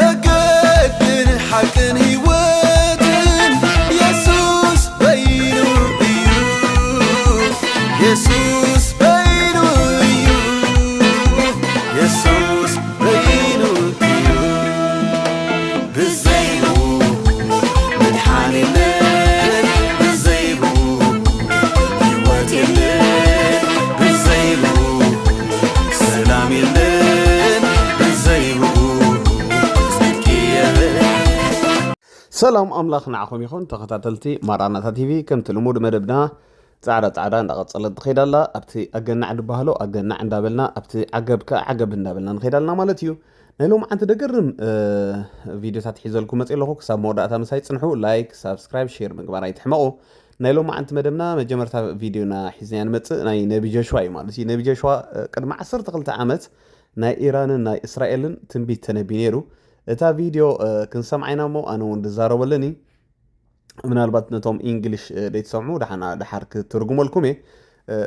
مجدن حقن هيوتن يسوس بينو يسوس بينو يسوس بينو بالزينو من حالنا بالزينو هيوتن بالزينو سلام يلن بالزينو سلام أملاخ نعكم يخون تقطعتلتي ماراناتا تيفي كم تلمود مدبنا تعالى نقصلت خيد الله أبتي أجنع عند بهلو أجنع عند بالنا أبتي عقب نابلنا نخيد الله مالتيو نلوم عند دقرن فيديو تحيز لكم مسئلة خوك ساب موضوع تامسايت سنحو لايك سبسكرايب شير مقبارا يتحمقو نلوم عند مدبنا مجمرتا فيديونا حيزيان مت ناي نبي جشوا مالتي نبي جشوا قدم 10 تقلت عامت ناي إيران ناي إسرائيل تنبيت تنبينيرو اتا فيديو كنسمعينا مو انا وندزارو ولني ምናልባት ነቶም እንግሊሽ ደይትሰምዑ ደሓና ደሓርክ ትርጉም ልኩም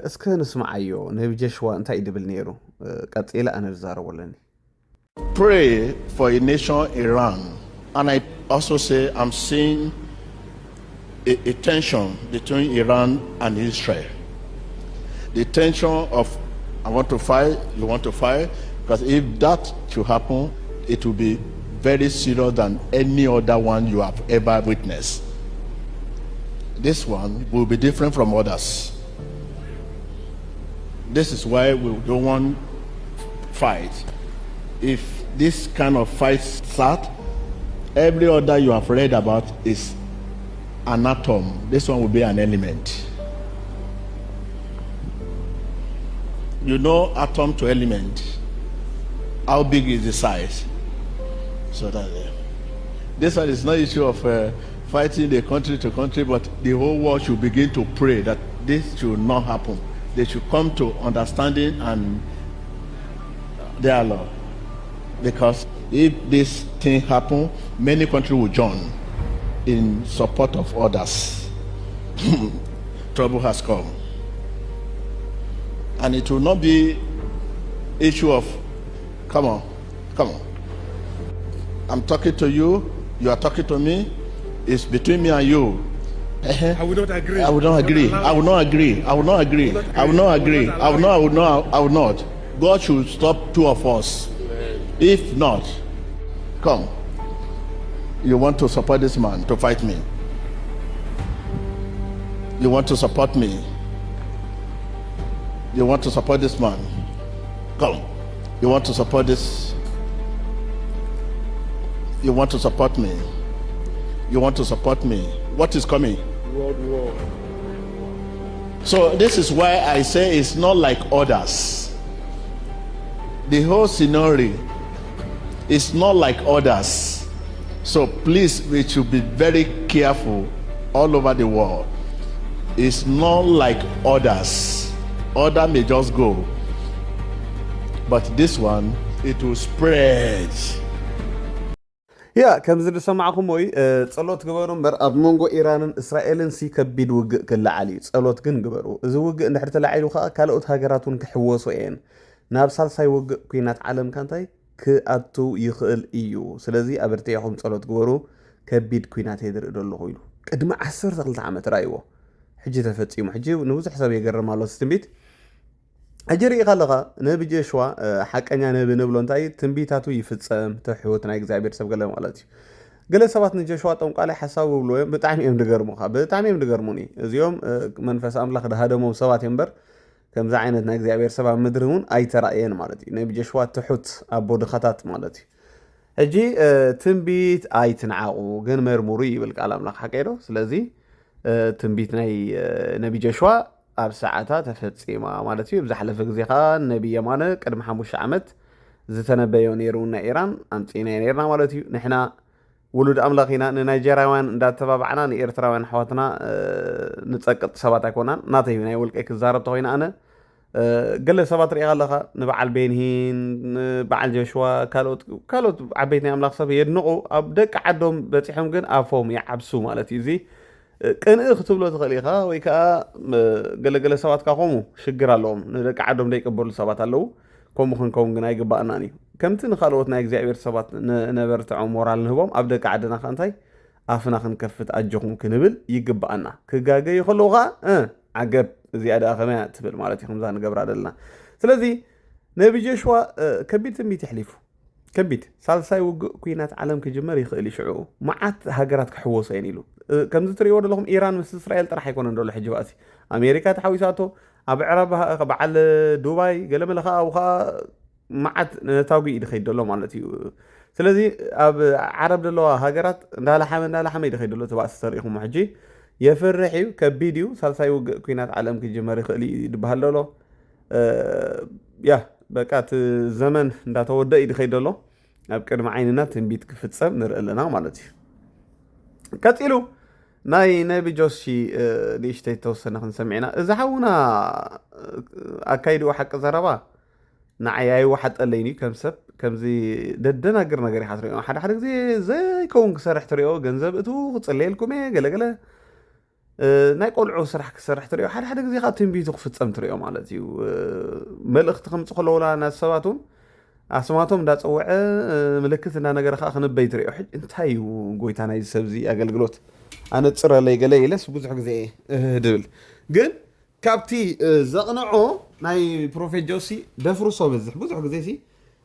እስከ ንስማዓዮ ነብጀሽዋ እንታይ ይድብል ነይሩ ቀጥላ አነ ዝዛረብ ወለኒ Pray for a nation Iran, and I also say I'm seeing a tension between Iran and Israel. The tension of I want to fight, you want to fight, because if that should happen, it will be very serious than any other one you have ever witnessed. This one will be different from others. This is why we don't want fight. If this kind of fight start, every other you have read about is an atom. This one will be an element. You know atom to element. How big is the size? So that this one is not issue of fighting the country to country, but the whole world should begin to pray that this should not happen. They should come to understanding and dialogue. Because if this thing happen, many countries will join in support of others. Trouble has come. And it will not be issue of, come on. I'm talking to you, you are talking to me. It's between me and you. I will not agree. I will not agree. I will not agree. I will not agree. I will not agree. I will not. I will not. I will not. God should stop two of us. If not, come. You want to support this man to fight me. You want to support me. You want to support this man. Come. You want to support this. You want to support me. You want to support me. What is coming? World war. So this is why I say it's not like others. The whole scenario is not like others. So please, we should be very careful all over the world. It's not like others. Other may just go. But this one, it will spread. يا كم زد سمعكم وي ጸሎት ግበሩ በር ኣብ መንጎ ኢራንን እስራኤልን ሲከቢድ ውግእ ክላዓሊ ጸሎት ግን ግበሩ እዚ ውግእ እንድሕር ተላዓሉ ኸ ካልኦት ሃገራቱን ክሕወሱ እየን ናብ ሳልሳይ ውግእ ኩናት ዓለም ካንታይ ክኣቱ ይኽእል እዩ ስለዚ ኣብርተይኹም ጸሎት ግበሩ ከቢድ ኩናት ይድርኢ ደሎ ኮይኑ ቅድሚ 12 ዓመት ራይዎ ሕጂ ተፈጺሙ ሕጂ ንብዙሕ ሰብ የገርም ኣሎ ትንቢት أجري خلقة نبي جشوا حكينا نبي نبلون تاي تنبيتاتو يفتصم تحوتنا إجزابير سب قلهم قالتي قال سبات نجشوا تقوم قال حساب وبلوين بتعميم دقرمو خا بتعميم دقرموني اليوم منفس أملاخ ده هذا مو سوات ينبر كم زعينتنا إجزابير سبع مدرون أي ترأيين مالتي نبي جشوا تحوت أبو دخاتات مالتي هجي تنبيت أي تنعاقو جن مرموري بالكلام لك حكيرو سلازي تنبيتنا نبي جشوا أب ساعتها تفتصيما مالتي بزحلف غزيخا النبي يمانه قدم 5 عمت زتنبيو نيرونا ايران امصينا نيرنا مالتي نحنا ولود املاخينا نيجيرياوان انداتبابعنا نيرتراوان حواتنا نصقط سبات اكونان ناتي ناي ولقي كزارب توينا انا قال سبات ريغا لخا نبعل بينهين بعل جشوا كالوت عبيتنا املاخ سب يدنقو اب دق عدوم بصيحم كن افوم يعبسو مالتي زي كان اختبلو تخليخا ويكا قال سبات كاقومو شجر اللهم ندق عدوم ديقبلو سبات اللو كم خنكون جناي جبأناني كم تنخلوتنا إجزاء سبات نبرتع مورال نهبهم أبدأ قعدنا خانتاي عفنا خنكفت أجهم كنبل يجبأنا كجاجي يخلوها عجب زيادة أخمية تبل مالتي خمسان قبر عدلنا سلذي نبي جشوا كبيت ميت يحلفوا كبيت سالساي وكوينات عالم كجمر يخلي شعو معت هاجرات كحوص يعني له كم زتري ورد لهم إيران مس إسرائيل ترى حيكون دول حجواسي أمريكا تحويساته أب عرب بعل دبي قال ملخا أو خا معت نتاوي يدخل دولهم مالتي سلذي أب عرب دلوا هاجرات نال حمد يدخل دولهم تبع السريهم محجي يفرحيو كبيديو سالساي وكوينات عالم كجمر يخلي دبهالله يا بقات زمن እንዳተወደ ይድኸይደሎ ኣብ ቅድሚ ዓይንና ትንቢት ክፍጸም ንርኢ ኣለና ማለት እዩ ቀፂሉ ናይ ነቢ ጆሲ ንእሽተይ ተወሰነ ክንሰሚዕና እዚ ሓውና ኣካይድዎ ሓቂ ዘረባ ንዓያይ ዋሓጠለይኒ ከም ሰብ ከምዚ ደደናግር ነገር ኢኻ ትሪኦ ሓደ ግዜ ዘይከውን ክሰርሕ ትሪኦ ገንዘብ እቱ ክፅለየልኩም ገለገለ ናይ ቆልዑ ስራሕ ክሰርሕ ትሪኦ ሓደ ግዜ ካ ትንቢቱ ክፍጸም ትሪኦ ማለት እዩ መልእኽቲ ከምፅ ከለውላ ናሰባቱን ኣስማቶም እንዳፀውዐ ምልክት እና ነገር ካ ክንበይ ትሪኦ እንታይ ጎይታ ናይ ሰብዚ ኣገልግሎት ኣነፅረለይ ገለ ኢለስ ብዙሕ ግዜ ድብል ግን ካብቲ ዘቕንዖ ናይ ፕሮፌት ጆሲ ደፍርሶ በዝሕ ብዙሕ ግዜ ሲ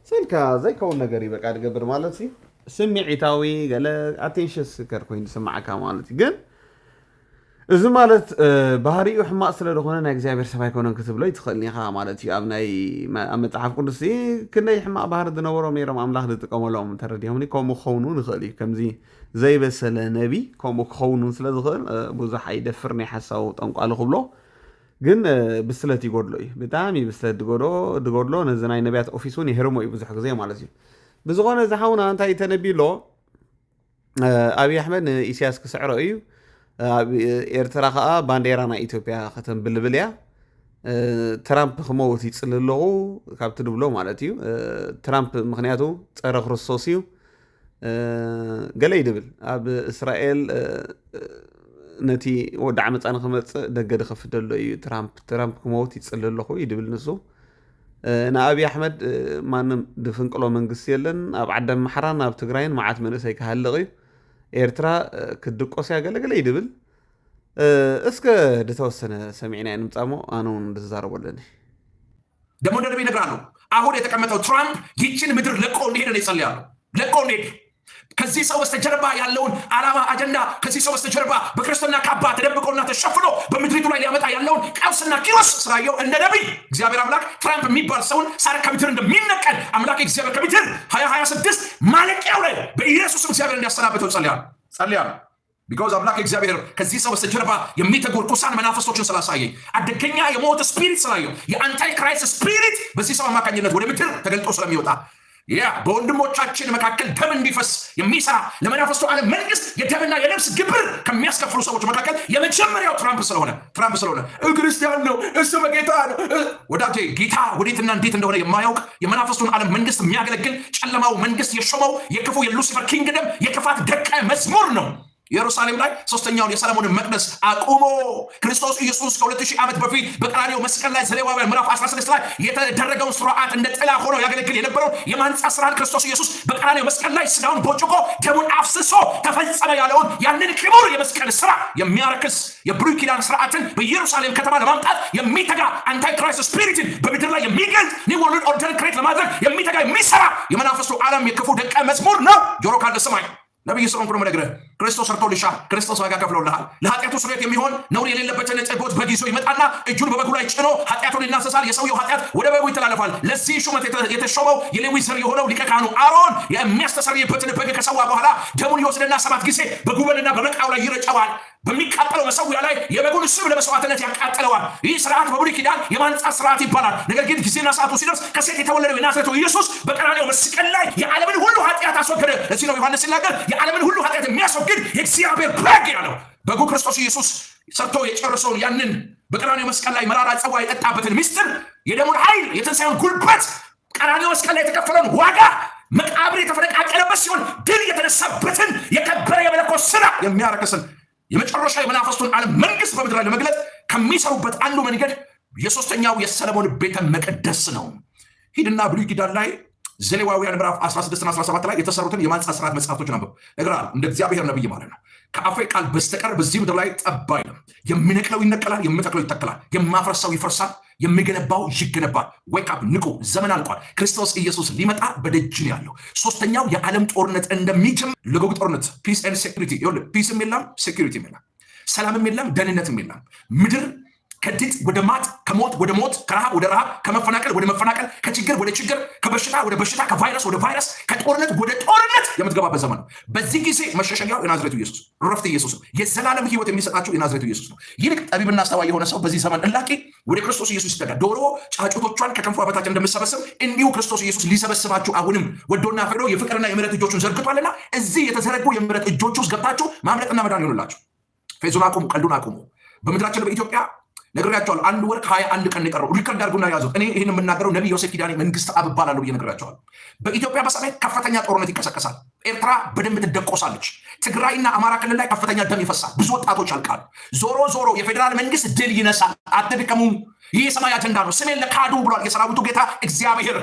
ስልካ ዘይከውን ነገር ይበቃ ድገብር ማለት ሲ ስሚዒታዊ ገለ ኣቴንሽንስ ከር ኮይኑ ስማዓካ ማለት ግን እዚ ማለት ባህሪኡ ሕማቅ ስለ ዝኾነ ናይ እግዚአብሔር ሰብኣይ ኮነን ክትብሎ ይትኽእልኒኻ ማለት እዩ ኣብ ናይ መጽሓፍ ቅዱስ ክንደይ ሕማቅ ባህሪ ዝነበሮም ነይሮም ኣምላኽ ዝጥቀመሎም ተረዲሆምኒ ከምኡ ክኸውኑ ንኽእል እዩ ከምዚ ዘይበሰለ ነቢ ከምኡ ክኸውኑ ስለ ዝኽእል ብዙሕ ኣይደፍር ናይ ሓሳቡ ጠንቋሉ ክብሎ ግን ብስለት ይጎድሎ እዩ ብጣዕሚ ብስለት ድጎድሎ ነዚ ናይ ነቢያት ኦፊስ እውን ይህርሞ እዩ ብዙሕ ግዜ ማለት እዩ ብዝኾነ ዝሓውና እንታይ ተነቢሎ ኣብይ ኣሕመድ ንኢሳያስ ክስዕሮ እዩ ኤርትራ ከዓ ባንዴራ ናይ ኢትዮጵያ ከተንብልብል እያ ትራምፕ ክመውት ይፅል ኣለኹ ካብቲ ድብሎ ማለት እዩ ትራምፕ ምክንያቱ ፀረ ክርስቶስ እዩ ገለ ይድብል ኣብ እስራኤል ነቲ ወዲ ዓመፃ ንክመፅእ ደገ ድኸፍደሎ እዩ ትራምፕ ክመውት ይፅል ኣለኹ ይድብል ንሱ ንኣብይ ኣሕመድ ማንም ድፍንቅሎ መንግስቲ የለን ኣብ ዓዳም ማሕራን ኣብ ትግራይን መዓት መንእሰይ ክሃልቕ እዩ ኤርትራ ክድቆስ ያገለገለ ይድብል እስከ ድተወሰነ ሰሚዕና ንምጻሞ አነውን እንደዛረበለኒ ደሞ እንደነቢ ይነግራሉ አሁን የተቀመጠው ትራምፕ ይችን ምድር ለቆ እንዲሄድ ነው ይጸልያሉ ለቆ እንዲሄድ ከዚህ ሰው በስተጀርባ ያለውን ዓላማ አጀንዳ ከዚህ ሰው በስተጀርባ በክርስትና ካባ ተደብቆና ተሸፍኖ በምድሪቱ ላይ ሊያመጣ ያለውን ቀውስና ኪሮስ ስራየው እንደ ነብይ እግዚአብሔር አምላክ ትራምፕ የሚባል ሰውን ሳር ከምድር እንደሚነቀል አምላክ እግዚአብሔር ከምድር 2026 ማለቂያው ላይ በኢየሱስ እግዚአብሔር እንዲያሰናበተው ጸልያለሁ because አምላክ እግዚአብሔር ከዚህ ሰው በስተጀርባ የሚተጉ ርኩሳን መናፍስቶችን ስላሳየኝ አደገኛ የሞት ስፒሪት ስላየው የአንታይ ክራይስት ስፒሪት በዚህ ሰው አማካኝነት ወደ ምድር ተገልጦ ስለሚወጣ በወንድሞቻችን መካከል ደም እንዲፈስ የሚሰራ ለመናፍስቱ ዓለም መንግስት የደምና የነፍስ ግብር ከሚያስከፍሉ ሰዎች መካከል የመጀመሪያው ትራምፕ ስለሆነ ክርስቲያን ነው እሱ በጌታ ነው ወዳጄ ጌታ ወዴትና እንዴት እንደሆነ የማያውቅ የመናፍስቱን ዓለም መንግስት የሚያገለግል ጨለማው መንግስት የሾመው የክፉ የሉሲፈር ኪንግደም የክፋት ደቀ መዝሙር ነው ኢየሩሳሌም ላይ ሶስተኛውን የሰለሞንን መቅደስ አቁሞ ክርስቶስ ኢየሱስ ከ2000 ዓመት በፊት በቀራንዮ መስቀል ላይ ዘሌዋውያን ምዕራፍ 16 ላይ የተደረገውን ሥርዓት እንደ ጥላ ሆኖ ያገለግል የነበረው የማንጻት ሥርዓት ክርስቶስ ኢየሱስ በቀራንዮ መስቀል ላይ ስጋውን ቦጭቆ ደሙን አፍስሶ ተፈጸመ ያለውን ያንን ክቡር የመስቀል ሥራ የሚያረክስ የብሉይ ኪዳን ሥርዓትን በኢየሩሳሌም ከተማ ለማምጣት የሚተጋ አንታይ ክራይስት ስፒሪትን በምድር ላይ የሚገልጥ ኒው ወርልድ ኦርደር ክሬት ለማድረግ የሚተጋ የሚሰራ የመናፍስቱ ዓለም የክፉ ደቀ መዝሙር ነው ጆሮ ካለ ስማኝ ነብይ ሰለሞን ብሎ መነገረ ክርስቶስ ሰርቶልሻል ክርስቶስ ዋጋ ከፍሎልሃል ለኃጢአቱ ስርየት የሚሆን ነውር የሌለበትን ጠቦት በግ ይዞ ይመጣና እጁን በበጉ ላይ ጭኖ ኃጢአቱን ይናሰሳል የሰውየው ኃጢአት ወደ በጉ ይተላለፋል ለዚህ ሹመት የተሾመው የሌዊ ዘር የሆነው ሊቀ ካህኑ አሮን የሚያስተሰርይበትን በግ ከሰዋ በኋላ ደሙን ይወስድና 7 ጊዜ በጉበንና በመቃው ላይ ይረጨዋል በሚቃጠለው መሰዊያ ላይ የበጉን ስብ ለመስዋዕትነት ያቃጥለዋል ይህ ስርዓት በብሉይ ኪዳን የማንጻት ስርዓት ይባላል ነገር ግን ጊዜና ሰዓቱ ሲደርስ ከሴት የተወለደው የናዝሬቱ ኢየሱስ በቀራንዮ መስቀል ላይ የዓለምን ሁሉ ኃጢአት አስወገደ እዚህ ነው ዮሐንስ ሲናገር የዓለምን ሁሉ ኃጢአት የሚያስወግድ የእግዚአብሔር በግ ያለው በጉ ክርስቶስ ኢየሱስ ሰርቶ የጨረሰውን ያንን በቀራንዮ መስቀል ላይ መራራ ጽዋ የጠጣበትን ምስጢር የደሙን ኃይል የትንሣኤውን ጉልበት ቀራንዮ መስቀል ላይ የተከፈለውን ዋጋ መቃብር የተፈነቃቀለበት ሲሆን ድል የተነሳበትን የከበረ የመለኮት ሥራ የሚያረክስን የመጨረሻ የመናፍስቱን ዓለም መንግስት በምድር ላይ ለመግለጥ ከሚሰሩበት አንዱ መንገድ የሶስተኛው የሰለሞን ቤተ መቅደስ ነው ሂድና ብሉይ ኪዳን ላይ ዘሌዋውያን ምዕራፍ 16 እና 17 ላይ የተሰሩትን የማንጻት ስርዓት መጽሐፍቶች አንብብ። ነግራል እንደ እግዚአብሔር ነብይ ማለት ነው። ከአፌ ቃል በስተቀር በዚህ ምድር ላይ ጠብ አይልም። የሚነቅለው ይነቀላል፣ የሚተክለው ይተክላል፣ የማፈርሰው ይፈርሳል፣ የሚገነባው ይገነባል። ዌክ አፕ ንቁ፣ ዘመን አልቋል። ክርስቶስ ኢየሱስ ሊመጣ በደጅ ነው ያለው። ሶስተኛው የዓለም ጦርነት እንደሚጀምር ለጎግ ጦርነት ፒስ ኤንድ ሴኩሪቲ ይኸውልህ፣ ፒስም የለም ሴኩሪቲም የለም፣ ሰላምም የለም፣ ደህንነትም የለም። ምድር ከድጥ ወደ ማጥ፣ ከሞት ወደ ሞት፣ ከረሃብ ወደ ረሃብ፣ ከመፈናቀል ወደ መፈናቀል፣ ከችግር ወደ ችግር፣ ከበሽታ ወደ በሽታ፣ ከቫይረስ ወደ ቫይረስ፣ ከጦርነት ወደ ጦርነት የምትገባበት ዘመን ነው። በዚህ ጊዜ መሸሸጊያው የናዝሬቱ ኢየሱስ ረፍት ኢየሱስ ነው። የዘላለም ሕይወት የሚሰጣቸው የናዝሬቱ ኢየሱስ ነው። ይልቅ ጠቢብና አስተዋይ የሆነ ሰው በዚህ ዘመን እላቂ ወደ ክርስቶስ ኢየሱስ ይጠጋል። ዶሮ ጫጩቶቿን ከክንፏ በታች እንደምሰበስብ እንዲሁ ክርስቶስ ኢየሱስ ሊሰበስባችሁ አሁንም ወዶና ፈቅዶ የፍቅርና የምሕረት እጆቹን ዘርግቷልና እዚህ የተዘረጉ የምሕረት እጆች ውስጥ ገብታችሁ ማምለጥና መዳን ይሆንላችሁ። ፌዙን አቁሙ፣ ቀልዱን አቁሙ። በምድራችን በኢትዮጵያ ነግሬያቸዋለሁ። 1 ወር ከ21 ቀን የቀረው ሪከርድ አድርጉና ያዙ። እኔ ይህን የምናገረው ነቢይ ዮሴፍ ኪዳኔ መንግስት አብ እባላለሁ ብዬ ነግሬያቸዋለሁ። በኢትዮጵያ በሰሜን ከፍተኛ ጦርነት ይቀሰቀሳል። ኤርትራ በደንብ ትደቆሳለች። ትግራይና አማራ ክልል ላይ ከፍተኛ ደም ይፈሳል። ብዙ ወጣቶች ያልቃሉ። ዞሮ ዞሮ የፌዴራል መንግስት ድል ይነሳል። አትድከሙ። ይህ የሰማይ አጀንዳ ነው። ስሜን ለካዱ ብሏል የሰራዊቱ ጌታ እግዚአብሔር።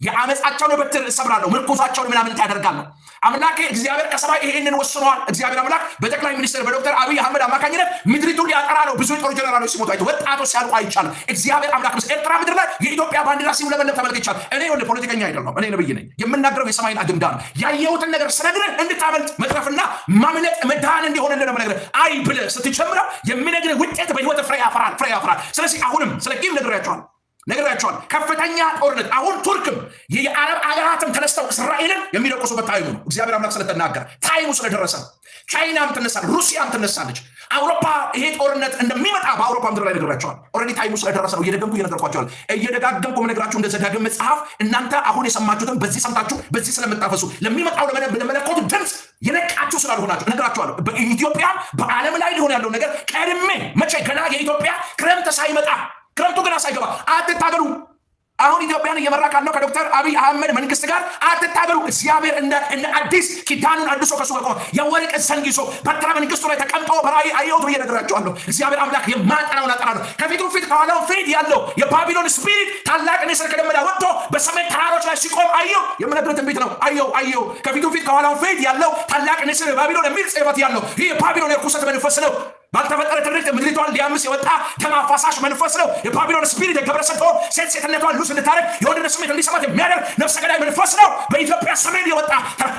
የአመፃቸውን በትር እሰብራለሁ፣ ምርኮዛቸውን ምናምን ያደርጋለሁ። አምላኬ እግዚአብሔር ከሰማይ ይሄንን ወስኗል። እግዚአብሔር አምላክ በጠቅላይ ሚኒስትር በዶክተር አብይ አህመድ አማካኝነት ምድሪቱን ሊያጠራ ነው። ብዙ የጦር ጀነራሎች ሲሞቱ አይቶ ወጣቶች ሲያልቁ አይቻልም። እግዚአብሔር አምላክ ኤርትራ ምድር ላይ የኢትዮጵያ ባንዲራ ሲውለበለብ ተመልክቻለሁ። እኔ ወደ ፖለቲከኛ አይደለም፣ እኔ ነብይ ነኝ። የምናገረው የሰማይን አጀንዳ ነው። ያየሁትን ነገር ስነግርህ እንድታመልጥ መትረፍና ማምለጥ መዳን እንዲሆንልህ ነው የምነግርህ። አይ ብለህ ስትጀምረው የሚነግርህ ውጤት በህይወት ፍሬ ያፈራል። ስለዚህ አሁንም ስለ ቂም ነግሬያቸዋል። ከፍተኛ ጦርነት አሁን ቱርክም የአረብ አገራትም ተነስተው እስራኤልን የሚደቁሱበት ታይሙ ነው። እግዚአብሔር አምላክ ስለተናገረ ታይሙ ስለደረሰ ቻይናም ትነሳለች፣ ሩሲያም ትነሳለች። አውሮፓ ይሄ ጦርነት እንደሚመጣ በአውሮፓ ምድር ላይ ነግሬያቸዋል። ኦልሬዲ ታይሙ ስለደረሰ ነው። እየደጋገምኩ የምነግራችሁ እንደ ዘዳግም መጽሐፍ እናንተ አሁን የሰማችሁትን በዚህ ሰምታችሁ በዚህ ስለምታፈሱ ለሚመጣው ለመለኮቱ ድምፅ የነቃችሁ ስላልሆናችሁ እነግራችኋለሁ። በኢትዮጵያ በዓለም ላይ ሊሆን ያለው ነገር ቀድሜ መቼ ገና የኢትዮጵያ ክረምት ሳይመጣ ክረምቱ ገና ሳይገባ አትታገሉ። አሁን ኢትዮጵያን እየመራ ካለው ከዶክተር አብይ አህመድ መንግስት ጋር አትታገሉ። እግዚአብሔር እንደ አዲስ ኪዳኑን አድሶ ከሱ ጋር የወርቅ ዘንግ ይዞ በትረ መንግስቱ ላይ ተቀምጦ በራእይ አየሁት ብዬ ነግራቸዋለሁ። እግዚአብሔር አምላክ የማጠናውን አጠናለሁ። ከፊቱ ፊት ከኋላው ፊት ያለው የባቢሎን ስፒሪት ታላቅ ንስር ከደመና ወጥቶ በሰሜን ተራሮች ላይ ሲቆም አየሁ። የምነግርህ ትንቢት ነው። አየሁ ከፊቱ ፊት ከኋላው ፊት ያለው ታላቅ ንስር ባቢሎን የሚል ጽሕፈት ያለው ይህ የባቢሎን የርኩሰት መንፈስ ነው። ባልተፈጠረ ትርኢት ምድሪቷን ሊያምስ የወጣ ደም አፋሳሽ መንፈስ ነው። የባቢሎን ስፒሪት የግብረ ሰዶም ሴትነቷን ሉስ እንድታደርግ የወንድነት ስሜት እንዲሰማት የሚያደርግ ነፍሰ ገዳይ መንፈስ ነው። በኢትዮጵያ ሰሜን የወጣ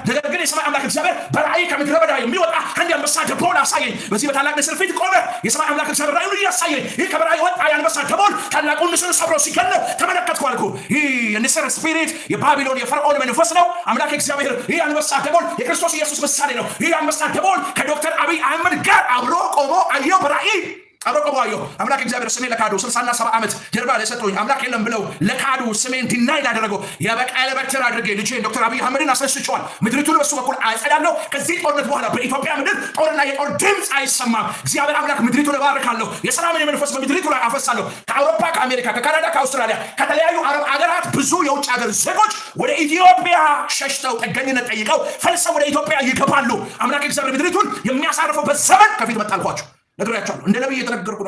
ነገር ግን የሰማይ አምላክ እግዚአብሔር በራእይ ከምድረ በዳ የሚወጣ አንድ አንበሳ ደቦል አሳየኝ። በዚህ በታላቅ ንስር ፊት ቆመ። የሰማይ አምላክ እግዚአብሔር ራእዩን እያሳየኝ ይህ ከበራእይ የወጣ የአንበሳ ደቦል ታላቁን ንስር ሰብሮ ሲገለው ተመለከትኩ አልኩ። ይህ የንስር ስፒሪት የባቢሎን የፈርዖን መንፈስ ነው። አምላክ እግዚአብሔር ይህ አንበሳ ደቦል የክርስቶስ ኢየሱስ ምሳሌ ነው። ይህ አንበሳ ደቦል ከዶክተር አብይ አህመድ ጋር አብሮ ቆሞ አየሁ በራእይ አብረቀባየሁ። አምላክ እግዚአብሔር ስሜን ለካዱ 60 እና 70 ዓመት ጀርባ ለሰጡኝ አምላክ የለም ብለው ለካዱ ስሜን ዲናይ ላደረገው የበቀለ በትር አድርጌ ልጄን ዶክተር አብይ አህመድን አስነስቼዋል። ምድሪቱን በሱ በኩል አጸዳለሁ። ከዚህ ጦርነት በኋላ በኢትዮጵያ ምድር ጦርና የጦር ድምፅ አይሰማም። እግዚአብሔር አምላክ ምድሪቱን እባርካለሁ። የሰላምን መንፈስ በምድሪቱ ላይ አፈሳለሁ። ከአውሮፓ፣ ከአሜሪካ፣ ከካናዳ፣ ከአውስትራሊያ፣ ከተለያዩ አረብ አገራት ብዙ የውጭ ሀገር ዜጎች ወደ ኢትዮጵያ ሸሽተው ጥገኝነት ጠይቀው ፈልሰው ወደ ኢትዮጵያ ይገባሉ። አምላክ እግዚአብሔር ምድሪቱን የሚያሳርፈው ዘመን ከፊት መጣልኳቸው። ነግሬያቸዋለሁ። እንደ ነቢይ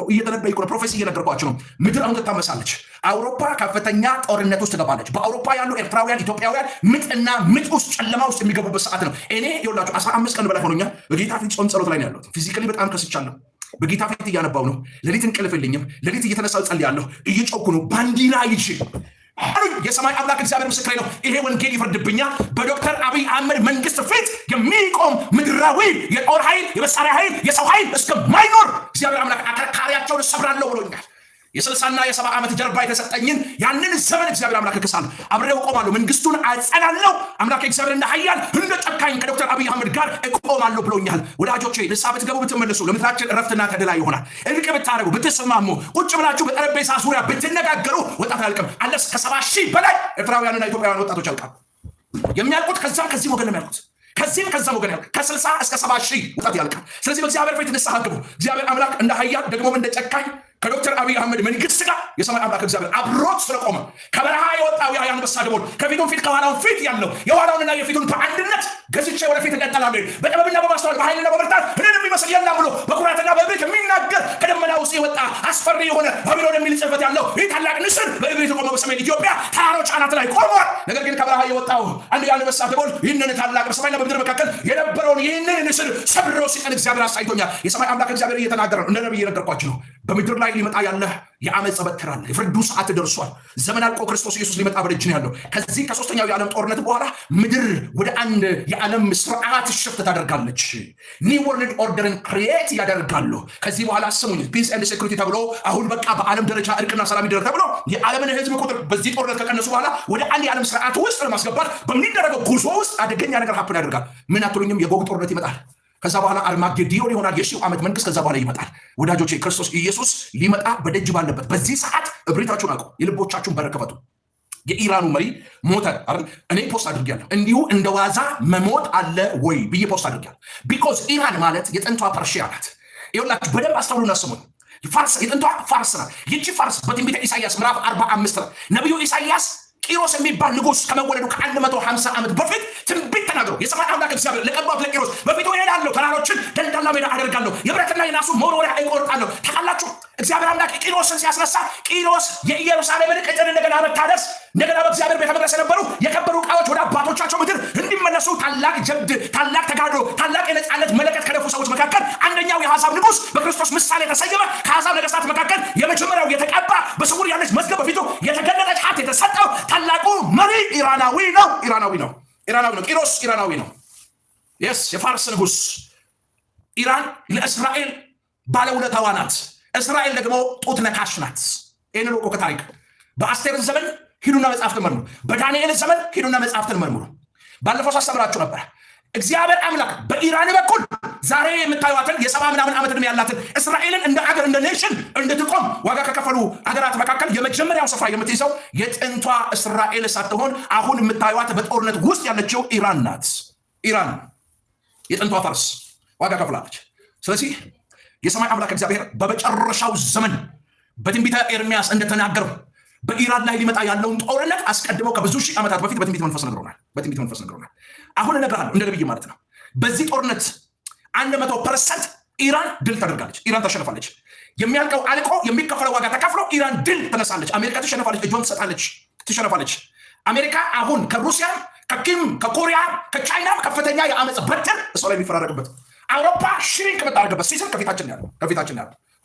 እየተነበይኩ ነው። ፕሮፌሲ እየነገርኳቸው ነው። ምድር አሁን ትታመሳለች። አውሮፓ ከፍተኛ ጦርነት ውስጥ ትገባለች። በአውሮፓ ያሉ ኤርትራውያን፣ ኢትዮጵያውያን ምጥ ውስጥ ጨለማ ውስጥ የሚገቡበት ሰዓት ነው። እኔ ይኸውላችሁ 15 ቀን በላይ ሆኖኛል። በጌታ ፊት ጾም ጸሎት ላይ ነው ያለሁት። ፊዚካሊ በጣም ከስቻለሁ። በጌታ ፊት እያነባው ነው። ሌሊት እንቅልፍ የለኝም። ሌሊት እየተነሳው ጸልያለሁ። እየጮኩ ነው። ባንዲራ ይዤ የሰማይ አምላክ እግዚአብሔር ምስክሬ ነው። ይሄ ወንጌል ይፈርድብኛል። በዶክተር አብይ አህመድ መንግስት ፊት የሚቆም ምድራዊ የጦር ኃይል፣ የመሳሪያ ኃይል፣ የሰው ኃይል እስከማይኖር እግዚአብሔር አምላክ አከርካሪያቸውን እሰብራለሁ ብሎኛል። የ60 እና 70 ዓመት ጀርባ የተሰጠኝን ያንን ዘመን እግዚአብሔር አምላክ እክሳለሁ። አብሬው እቆማለሁ። መንግስቱን አጸናለሁ። አምላክ እግዚአብሔር እንደ ኃያል እንደ ጨካኝ ከዶክተር አብይ አህመድ ጋር እቆማለሁ ብሎኛል። ወዳጆቼ ንስሐ ብትገቡ ብትመለሱ ለምድራችን እረፍትና ተድላ ይሆናል። እርቅ ብታደርጉ ብትስማሙ፣ ቁጭ ብላችሁ በጠረጴዛ ዙሪያ ብትነጋገሩ ወጣት አያልቅም። አለስ ከ70 ሺህ በላይ ኤርትራውያንና ኢትዮጵያውያን ወጣቶች ያልቃሉ። የሚያልቁት ከዛም ከዚህ ወገን ነው የሚያልቁት። ከዚህም ከዛም ወገን ያልቃል። ከ60 እስከ 70 ሺህ ወጣት ያልቃል። ስለዚህ በእግዚአብሔር ፊት ንስሐ ግቡ። እግዚአብሔር አምላክ እንደ ኃያል ደግሞም እንደ ጨካኝ ከዶክተር አብይ አህመድ መንግስት ጋር የሰማይ አምላክ እግዚአብሔር አብሮት ስለቆመ ከበረሃ የወጣው ያ አንበሳ ደቦል ከፊቱን ፊት ከኋላውን ፊት ያለው የኋላውንና የፊቱን በአንድነት ገዝቼ ወደፊት እቀጥላለሁ። በጥበብና በማስተዋል በኃይልና በብርታት እኔን የሚመስል የለም ብሎ በኩራትና በብርት የሚናገር ከደመና ውስጥ ውስጥ የወጣ አስፈሪ የሆነ ባቢሎን የሚል ጽሕፈት ያለው ይህ ታላቅ ንስር በእግር የተቆመው በሰሜን ኢትዮጵያ ተራሮች አናት ላይ ቆሟል። ነገር ግን ከበረሃ የወጣው አንድ አንበሳ ደቦል ይህንን ታላቅ በሰማይና በምድር መካከል የነበረውን ይህንን ንስር ሰብሮ ሲጥል እግዚአብሔር አሳይቶኛል። የሰማይ አምላክ እግዚአብሔር እየተናገረ ነው። እንደ ነቢይ እየነገርኳችሁ ነው። በምድር ላይ ሊመጣ ያለ የዓመፅ በትር አለ። የፍርዱ ሰዓት ደርሷል። ዘመን አልቆ ክርስቶስ ኢየሱስ ሊመጣ በደጅ ነው ያለው። ከዚህ ከሶስተኛው የዓለም ጦርነት በኋላ ምድር ወደ አንድ የዓለም ስርዓት ሽፍት ታደርጋለች። ኒው ወርልድ ኦርደርን ክሪኤት ያደርጋሉ። ከዚህ በኋላ ስሙኝ፣ ፒስ ኤንድ ሴኩሪቲ ተብሎ አሁን በቃ በዓለም ደረጃ እርቅና ሰላም ይደረግ ተብሎ የዓለምን ሕዝብ ቁጥር በዚህ ጦርነት ከቀነሱ በኋላ ወደ አንድ የዓለም ስርዓት ውስጥ ለማስገባት በሚደረገው ጉዞ ውስጥ አደገኛ ነገር ሀፕን ያደርጋል። ምን አትሉኝም? የጎግ ጦርነት ይመጣል። ከዛ በኋላ አርማጌዲዮን ይሆናል። የሺው ዓመት መንግስት ከዛ በኋላ ይመጣል። ወዳጆቼ ክርስቶስ ኢየሱስ ሊመጣ በደጅ ባለበት በዚህ ሰዓት እብሪታችሁን አቁ፣ የልቦቻችሁን በር ክፈቱ። የኢራኑ መሪ ሞተ አይደል? እኔ ፖስት አድርጌያለሁ። እንዲሁ እንደ ዋዛ መሞት አለ ወይ ብዬ ፖስት አድርጌያለሁ። ቢኮዝ ኢራን ማለት የጥንቷ ፐርሺያ ናት። ይኸውላችሁ በደንብ አስተውሉና ስሙኝ። ፋርስ የጥንቷ ፋርስ ናት። ይቺ ፋርስ በትንቢተ ኢሳይያስ ምዕራፍ 45 ነቢዩ ኢሳይያስ ቂሮስ የሚባል ንጉስ ከመወለዱ ከ150 ዓመት በፊት ትንቢት ተናግሮ የሰማይ አምላክ እግዚአብሔር ለቀባው ለቂሮስ በፊቱ እሄዳለሁ፣ ተራሮችን ደልዳላ ሜዳ አደርጋለሁ፣ የብረትና የናሱ መወርወሪያ እቆርጣለሁ። ታውቃላችሁ እግዚአብሔር አምላክ ቂሮስን ሲያስነሳ ቂሮስ የኢየሩሳሌምን ቅጥር እንደገና መታደስ እንደገና በእግዚአብሔር ቤተ መቅደስ የነበሩ የከበሩ ዕቃዎች ወደ አባቶቻቸው ምድር እንዲመለሱ ታላቅ ጀብድ፣ ታላቅ ተጋድሎ፣ ታላቅ የነጻነት መለከት ከደፉ ሰዎች መካከል አንደኛው የአሕዛብ ንጉስ በክርስቶስ ምሳሌ የተሰየመ ከአሕዛብ ነገስታት መካከል የመጀመሪያው የተቀባ በስውር ያለች መዝገብ በፊቱ የተገለጠች ሀብት የተሰጠው ታላቁ መሪ ኢራናዊ ነው። ቂሮስ ኢራናዊ ነው። የስ የፋርስ ንጉስ። ኢራን ለእስራኤል ባለውለታዋ ናት። እስራኤል ደግሞ ጡት ነካሽ ናት። ይህንን እኮ ከታሪክ በአስቴር ዘመን ሂዱና መጽሐፍትን መርምሩ። በዳንኤል ዘመን ሂዱና መጽሐፍትን መርምሩ። ባለፈው ሳስተምራችሁ ነበር። እግዚአብሔር አምላክ በኢራን በኩል ዛሬ የምታዩትን የ70 ምናምን ዓመት ዕድሜ ያላትን እስራኤልን እንደ አገር እንደ ኔሽን እንድትቆም ዋጋ ከከፈሉ አገራት መካከል የመጀመሪያው ስፍራ የምትይዘው የጥንቷ እስራኤል ሳትሆን አሁን የምታዩት በጦርነት ውስጥ ያለችው ኢራን ናት። ኢራን የጥንቷ ፋርስ ዋጋ ከፍላለች። ስለዚህ የሰማይ አምላክ እግዚአብሔር በመጨረሻው ዘመን በትንቢተ ኤርሚያስ እንደተናገረው በኢራን ላይ ሊመጣ ያለውን ጦርነት አስቀድመው ከብዙ ሺህ ዓመታት በፊት በትንቢት መንፈስ ነግሮናል። አሁን እነግርሃለሁ እንደ ነብይ ማለት ነው። በዚህ ጦርነት 100% ኢራን ድል ታደርጋለች። ኢራን ታሸንፋለች። የሚያልቀው አልቆ የሚከፈለው ዋጋ ተከፍሎ ኢራን ድል ተነሳለች። አሜሪካ ትሸነፋለች፣ እጇን ትሰጣለች፣ ትሸነፋለች። አሜሪካ አሁን ከሩሲያ ከኪም ከኮሪያ ከቻይና ከፍተኛ የአመፅ በትር እሷ ላይ የሚፈራረቅበት አውሮፓ ሽሪንክ የምታደርግበት ሲዝን ከፊታችን ያለው።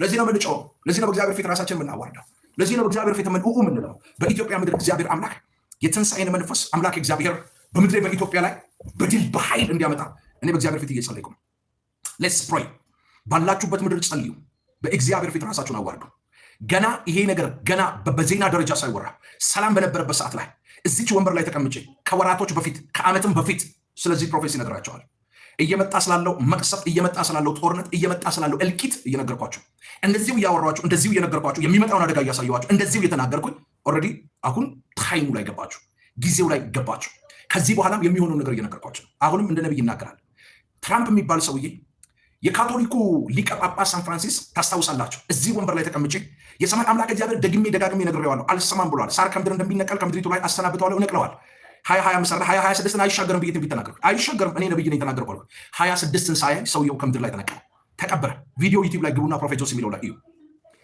ለዚህ ነው የምንጮኸው። ለዚህ ነው በእግዚአብሔር ፊት ራሳችን የምናዋርደው። ለዚህ ነው በእግዚአብሔር ፊት የምንለው። በኢትዮጵያ ምድር እግዚአብሔር አምላክ የትንሣኤን መንፈስ አምላክ እግዚአብሔር በምድር በኢትዮጵያ ላይ በድል በኃይል እንዲያመጣ እኔ በእግዚአብሔር ፊት እየጸለይኩ ነው። ሌትስ ፕሬይ። ባላችሁበት ምድር ጸልዩ። በእግዚአብሔር ፊት ራሳችሁን አዋርዱ። ገና ይሄ ነገር ገና በዜና ደረጃ ሳይወራ ሰላም በነበረበት ሰዓት ላይ እዚች ወንበር ላይ ተቀምጬ ከወራቶች በፊት ከዓመትም በፊት ስለዚህ ፕሮፌሲ ይነግራቸዋል። እየመጣ ስላለው መቅሰፍት፣ እየመጣ ስላለው ጦርነት፣ እየመጣ ስላለው እልቂት እየነገርኳቸው፣ እንደዚሁ እያወራችሁ፣ እንደዚሁ እየነገርኳችሁ፣ የሚመጣውን አደጋ እያሳየኋችሁ፣ እንደዚሁ እየተናገርኩኝ ኦልሬዲ አሁን ታይሙ ላይ ገባችሁ፣ ጊዜው ላይ ገባችሁ። ከዚህ በኋላም የሚሆነው ነገር እየነገርኳቸው፣ አሁንም እንደ ነቢይ ይናገራል። ትራምፕ የሚባል ሰውዬ የካቶሊኩ ሊቀ ጳጳስ ሳን ፍራንሲስ ታስታውሳላችሁ። እዚህ ወንበር ላይ ተቀምጬ የሰማይ አምላክ እግዚአብሔር ደጋግሜ ነግሬዋለሁ፣ አልሰማም ብሏል። ሳር ከምድር እንደሚነቀል ከምድሪቱ ላይ አሰናብተዋለሁ፣ እነቅለዋል። 2026 አይሻገርም ብዬ ትንቢት ተናገርኩ። አይሻገርም፣ እኔ ነብይ ነኝ ተናገርኩ። 26ን ሳያይ ሰውየው ከምድር ላይ ተነቀለ፣ ተቀበረ። ቪዲዮ ዩቲዩብ ላይ ግቡና ፕሮፌት ጆስ የሚለው ላይ እዩ።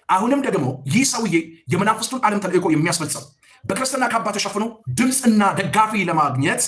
አሁንም ደግሞ ይህ ሰውዬ የመናፍስቱን ዓለም ተልእኮ የሚያስፈጽም በክርስትና ካባ ተሸፍኖ ድምፅና ደጋፊ ለማግኘት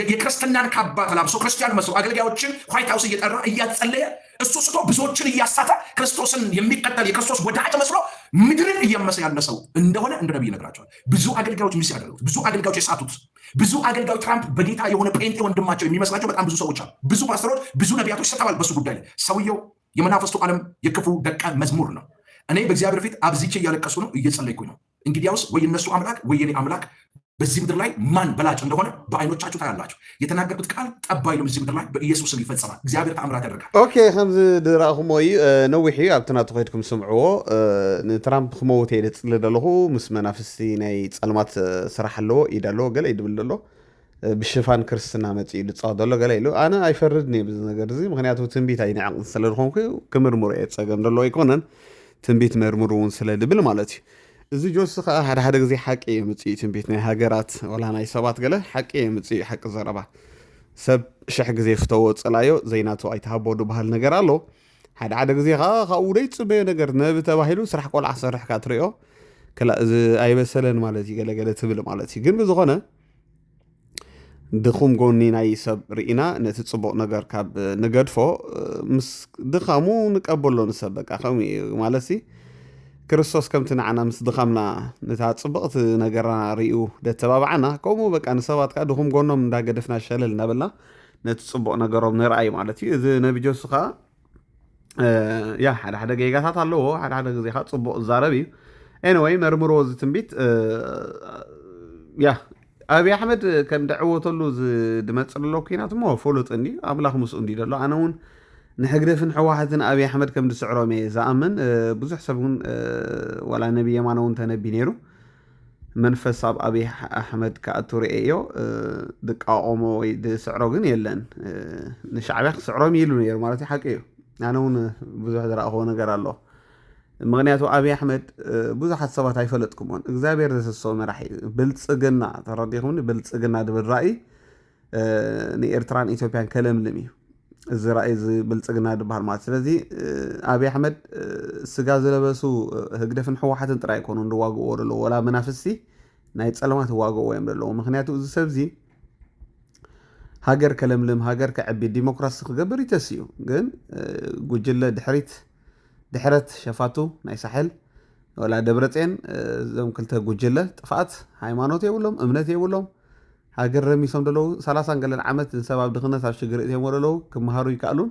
የክርስትናን ካባ ተላብሶ ክርስቲያን መስሎ አገልጋዮችን ዋይት ሃውስ እየጠራ እያጸለየ እሱ ስቶ ብዙዎችን እያሳተ ክርስቶስን የሚቀጠል የክርስቶስ ወዳጅ መስሎ ምድርን እያመሰ ያለ ሰው እንደሆነ እንደ ነቢይ ይነግራቸዋል። ብዙ አገልጋዮች ሚስ ያደረጉት፣ ብዙ አገልጋዮች የሳቱት፣ ብዙ አገልጋዮች ትራምፕ በጌታ የሆነ ጴንጤ ወንድማቸው የሚመስላቸው በጣም ብዙ ሰዎች አሉ። ብዙ ፓስተሮች፣ ብዙ ነቢያቶች ሰጥተዋል በሱ ጉዳይ ላይ። ሰውየው የመናፍስቱ ዓለም የክፉ ደቀ መዝሙር ነው። እኔ በእግዚአብሔር ፊት አብዝቼ እያለቀሱ ነው፣ እየጸለይኩኝ ነው። እንግዲያውስ ወይ እነሱ አምላክ ወይ የኔ አምላክ በዚህ ምድር ላይ ማን በላጭ እንደሆነ በአይኖቻችሁ ታያላችሁ። የተናገርኩት ቃል ጠብ አይልም። እዚህ ምድር ላይ በኢየሱስ ስም ይፈጸማል። እግዚአብሔር ተአምራት ያደርጋል። ኦኬ ከምዚ ድራእኹሞ እዩ ነዊሕ እዩ ኣብቲ ናቱ ከይድኩም ስምዕዎ ንትራምፕ ክመውት እየ ድፅሊ ዘለኹ ምስ መናፍስቲ ናይ ፀልማት ስራሕ ኣለዎ ኢድ ኣለዎ ገለ ይድብል ዘሎ ብሽፋን ክርስትና መፂ እዩ ልፃወት ዘሎ ገለ ኢሉ ኣነ ኣይፈርድን እየ ብዚ ነገር እዚ ምክንያቱ ትንቢት ኣይንዓቕን ስለ ዝኾንኩ ክምርምሮ እየ ፀገም ዘለዎ ኣይኮነን ትንቢት መርምሩ እውን ስለ ድብል ማለት እዩ። እዚ ጆስ ከዓ ሓደ ግዜ ሓቂ የምፅእ ትንቢት ናይ ሃገራት ወላ ናይ ሰባት ገለ ሓቂ የምፅእ ሓቂ ዘረባ ሰብ 1000 ግዜ ፍተዎ ፅላዮ ዘይናቱ ኣይተሃቦ ድበሃል ነገር ኣሎ። ሓደ ግዜ ካብኡ ዘይፅበዮ ነገር ነብ ተባሂሉ ስራሕ ቆልዓ ሰሪሕካ ትሪኦ ክላ እዚ ኣይበሰለን ማለት እዩ ገለገለ ትብል ማለት እዩ ግን ብዝኾነ ድኹም ጎኒ ናይ ሰብ ርኢና ነቲ ፅቡቕ ነገር ካብ ንገድፎ ምስ ድኻሙ ንቀበሎ ንሰብ በቃ ከምኡ ማለት ክርስቶስ ከምቲ ንዓና ምስ ድኻምና ነታ ፅብቕቲ ነገርና ርኢዩ ደተባብዓና ከምኡ በቃ ንሰባት ከዓ ድኹም ጎኖም እንዳገደፍና ሸለል እናበልና ነቲ ፅቡቕ ነገሮም ንርአይ ማለት እዩ እዚ ነቢ ጆሱ ከዓ ያ ሓደ ጌጋታት ኣለዎ ሓደ ግዜ ከዓ ፅቡቕ ዝዛረብ እዩ ኤኒዌይ መርምሮ እዚ ትንቢት ያ ኣብይ ኣሕመድ ከም ደዕወተሉ ዝድመፅእ ዘሎ ኩናት እሞ ፍሉጥ እንዲ ኣምላኽ ምስኡ እንዲ ደሎ ኣነ እውን ንሕግደፍን ሕወሓትን ኣብይ ኣሕመድ ከም ዝስዕሮም እየ ዝኣምን ብዙሕ ሰብ እውን ዋላ ነቢ የማነ እውን ተነቢ ነይሩ መንፈስ ኣብ ኣብይ ኣሕመድ ከኣቱ ርአዮ ድቃቆሞ ወይ ድስዕሮ ግን የለን ንሻዕብያ ክስዕሮም ኢሉ ነይሩ ማለት ሓቂ እዩ ኣነ እውን ብዙሕ ዝረእኽቦ ነገር ኣሎ ምክንያቱ ኣብይ ኣሕመድ ብዙሓት ሰባት ኣይፈለጥኩሞን እግዚኣብሔር ዘሰሶ መራሒ ብልፅግና ተረዲኹምኒ ብልፅግና ድብል ራእይ ንኤርትራን ኢትዮጵያን ከለምልም እዩ እዚ ራእይ እዚ ብልፅግና ድበሃል ማለት ስለዚ ኣብይ ኣሕመድ ስጋ ዝለበሱ ህግደፍን ሕወሓትን ጥራይ ይኮኑ እንድዋግእዎ ደለዎ ወላ መናፍስቲ ናይ ፀለማት ይዋግእዎ እዮም ደለዎ ምክንያቱ እዚ ሰብዚ ሃገር ከለምልም ሃገር ከዕቢ ዲሞክራሲ ክገብር ይተስዩ ግን ጉጅለ ድሕረት ሸፋቱ ናይ ሳሕል ወላ ደብረፅዮን እዞም ክልተ ጉጅለ ጥፋኣት ሃይማኖት የብሎም እምነት የብሎም ሃገር ረሚሶም ደለዉ 30 ገለን ዓመት ንሰብ ኣብ ድኽነት ኣብ ሽግር እትዮም ደለዉ ክመሃሩ ይከኣሉን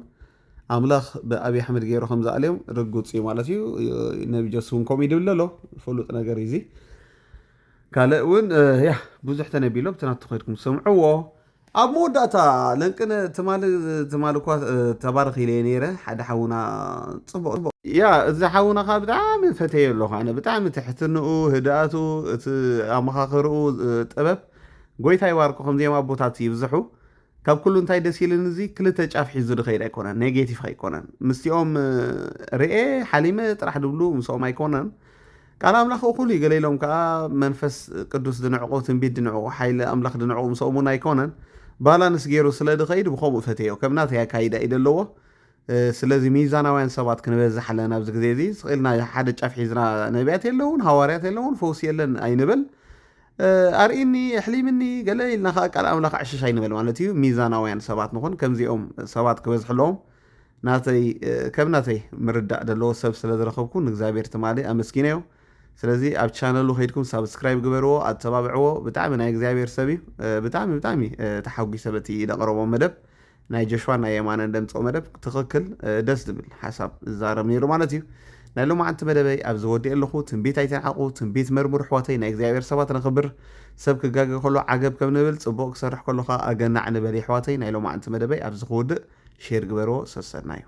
ኣምላኽ ብኣብይ ኣሕመድ ገይሩ ከም ዝኣልዮም ርጉፅ እዩ ማለት እዩ ነቢ ጆሱ እውን ከምኡ ይድብል ኣሎ ፍሉጥ ነገር እዩ እዚ ካልእ እውን ያ ብዙሕ ተነቢሎ ብትናቱ ኮይድኩም ሰምዕዎ ኣብ መወዳእታ ለንቅነ ትማል እኳ ተባርኽ ኢለ ነይረ ሓደ ሓውና ፅቡቕ ያ እዚ ሓውና ከዓ ብጣዕሚ ፈተየ ኣለኹ ኣነ ብጣዕሚ ትሕትንኡ ህድኣቱ እቲ ኣመኻኽርኡ ጥበብ ጎይታ ይባርኮ ከምዚኦም ኣቦታት ይብዝሑ ካብ ኩሉ እንታይ ደስ ኢልን እዚ ክልተ ጫፍ ሒዙ ድኸይድ ኣይኮነን ኔጌቲቭ ኣይኮነን ምስቲኦም ርኤ ሓሊመ ጥራሕ ድብሉ ምስኦም ኣይኮነን ቃል ኣምላኽ እኹሉ ገለ ኢሎም ከዓ መንፈስ ቅዱስ ድንዕቑ ትንቢት ድንዕቑ ሓይሊ ኣምላኽ ድንዕቑ ምስኦም እውን ኣይኮነን ባላንስ ገይሩ ስለ ድኸይድ ብከምኡ ፈተዮ ከምናት ኣካይዳ እዩ ደለዎ ስለዚ ሚዛናውያን ሰባት ክንበዝሕ ኣለና ኣብዚ ግዜ እዚ ስቕኢልና ሓደ ጫፍ ሒዝና ነቢያት የለውን ሃዋርያት የለውን ፈውሲ የለን ኣይንብል ኣርኢኒ ኣሕሊምኒ ገለ ኢልና ከዓ ቃል ኣምላኽ ዕሽሽ ኣይንብል ማለት እዩ ሚዛናውያን ሰባት ንኾን ከምዚኦም ሰባት ክበዝሕ ኣለዎም ናተይ ከም ናተይ ምርዳእ ደለዎ ሰብ ስለ ዝረኸብኩ ንእግዚኣብሔር ትማሊ ኣመስኪነዮ ስለዚ ኣብ ቻነሉ ከይድኩም ሳብስክራይብ ግበርዎ ኣተባብዕዎ ብጣዕሚ ናይ እግዚኣብሔር ሰብ እዩ ብጣዕሚ ተሓጒሰ በቲ ደቕረቦ መደብ ናይ ጆሽዋ ናይ የማነ ደምፆ መደብ ትኽክል ደስ ዝብል ሓሳብ ዝዛረብ ነይሩ ማለት እዩ ናይ ሎማዓንቲ መደበይ ኣብ ዝወዲእ ኣለኹ ትንቢት ኣይተንዓቑ ትንቢት መርሙር ኣሕዋተይ ናይ እግዚኣብሔር ሰባት ንኽብር ሰብ ክጋገ ከሎ ዓገብ ከም ንብል ፅቡቕ ክሰርሕ ከለኻ ኣገናዕ ንበል ኣሕዋተይ ናይ ሎማዓንቲ መደበይ ኣብ ዝክውድእ ሼር ግበርዎ ሰሰና እዩ